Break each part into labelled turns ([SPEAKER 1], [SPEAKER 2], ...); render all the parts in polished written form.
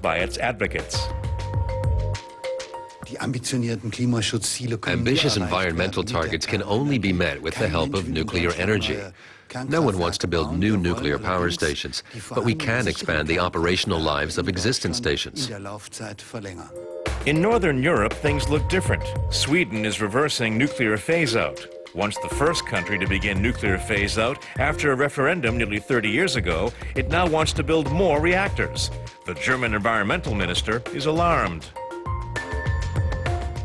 [SPEAKER 1] by its advocates.
[SPEAKER 2] Ambitious environmental targets can only be met with the help of nuclear energy. No one wants to build new nuclear power stations, but we can expand the operational lives of existing stations.
[SPEAKER 1] In Northern Europe, things look different. Sweden is reversing nuclear phase-out. Once the first country to begin nuclear phase-out after a referendum nearly 30 years ago, it now wants to build more reactors. The German environmental minister is alarmed.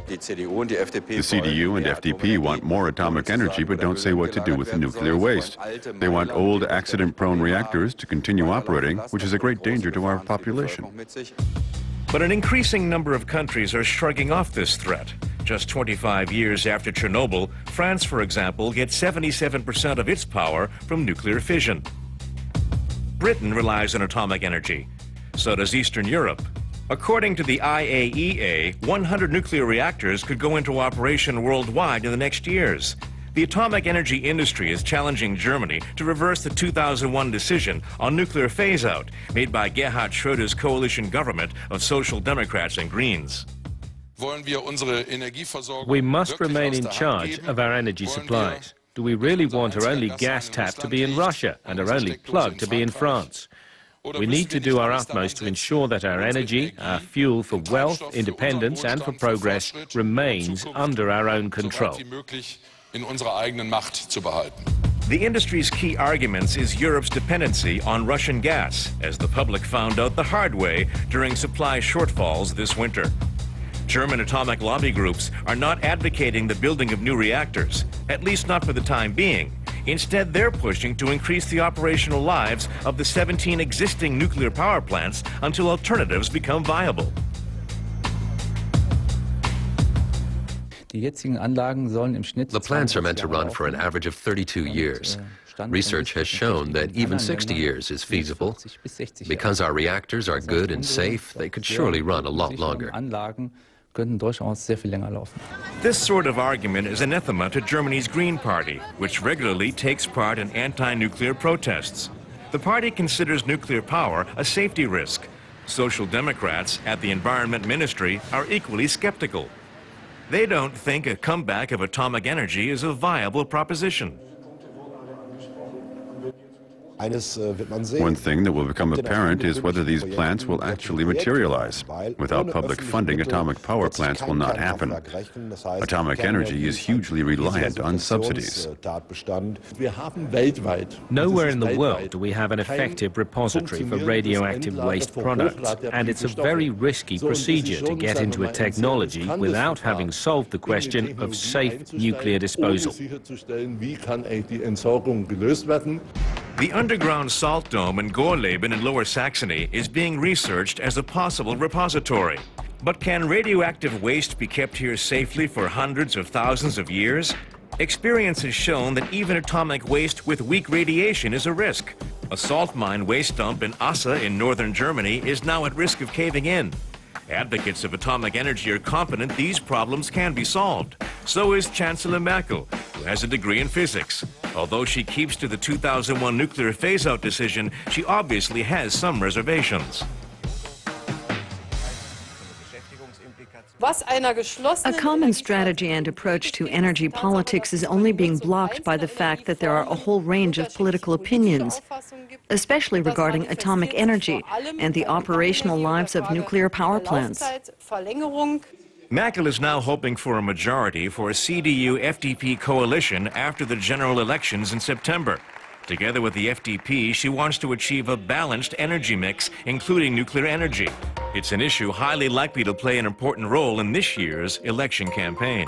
[SPEAKER 3] The CDU and FDP want more atomic energy but don't say what to do with the nuclear waste. They want old, accident-prone reactors to continue operating, which is a great danger to our population.
[SPEAKER 1] But an increasing number of countries are shrugging off this threat. Just 25 years after Chernobyl, France, for example, gets 77% of its power from nuclear fission. Britain relies on atomic energy. So does Eastern Europe. According to the IAEA, 100 nuclear reactors could go into operation worldwide in the next years. The atomic energy industry is challenging Germany to reverse the 2001 decision on nuclear phase-out made by Gerhard Schröder's coalition government of Social Democrats and Greens.
[SPEAKER 4] We must remain in charge of our energy supplies. Do we really want our only gas tap to be in Russia and our only plug to be in France? We need to do our utmost to ensure that our energy, our fuel for wealth, independence and for progress remains under our own control.
[SPEAKER 1] The industry's key arguments is Europe's dependency on Russian gas, as the public found out the hard way during supply shortfalls this winter. German atomic lobby groups are not advocating the building of new reactors, at least not for the time being. Instead, they're pushing to increase the operational lives of the 17 existing nuclear power plants until alternatives become viable.
[SPEAKER 2] The plants are meant to run for an average of 32 years. Research has shown that even 60 years is feasible. Because our reactors are good and safe, they could surely run a lot longer.
[SPEAKER 1] This sort of argument is anathema to Germany's Green Party, which regularly takes part in anti-nuclear protests. The party considers nuclear power a safety risk. Social Democrats at the Environment Ministry are equally skeptical. They don't think a comeback of atomic energy is a viable proposition.
[SPEAKER 3] One thing that will become apparent is whether these plants will actually materialize. Without public funding, atomic power plants will not happen. Atomic energy is hugely reliant on subsidies.
[SPEAKER 4] Nowhere in the world do we have an effective repository for radioactive waste products, and it's a very risky procedure to get into a technology without having solved the question of safe nuclear disposal.
[SPEAKER 1] The underground salt dome in Gorleben in Lower Saxony is being researched as a possible repository. But can radioactive waste be kept here safely for hundreds of thousands of years? Experience has shown that even atomic waste with weak radiation is a risk. A salt mine waste dump in Asse in northern Germany is now at risk of caving in. Advocates of atomic energy are confident these problems can be solved. So is Chancellor Merkel, who has a degree in physics. Although she keeps to the 2001 nuclear phase-out decision, she obviously has some reservations.
[SPEAKER 5] A common strategy and approach to energy politics is only being blocked by the fact that there are a whole range of political opinions, especially regarding atomic energy and the operational lives of nuclear power plants.
[SPEAKER 1] Merkel is now hoping for a majority for a CDU-FDP coalition after the general elections in September. Together with the FDP, she wants to achieve a balanced energy mix, including nuclear energy. It's an issue highly likely to play an important role in this year's election campaign.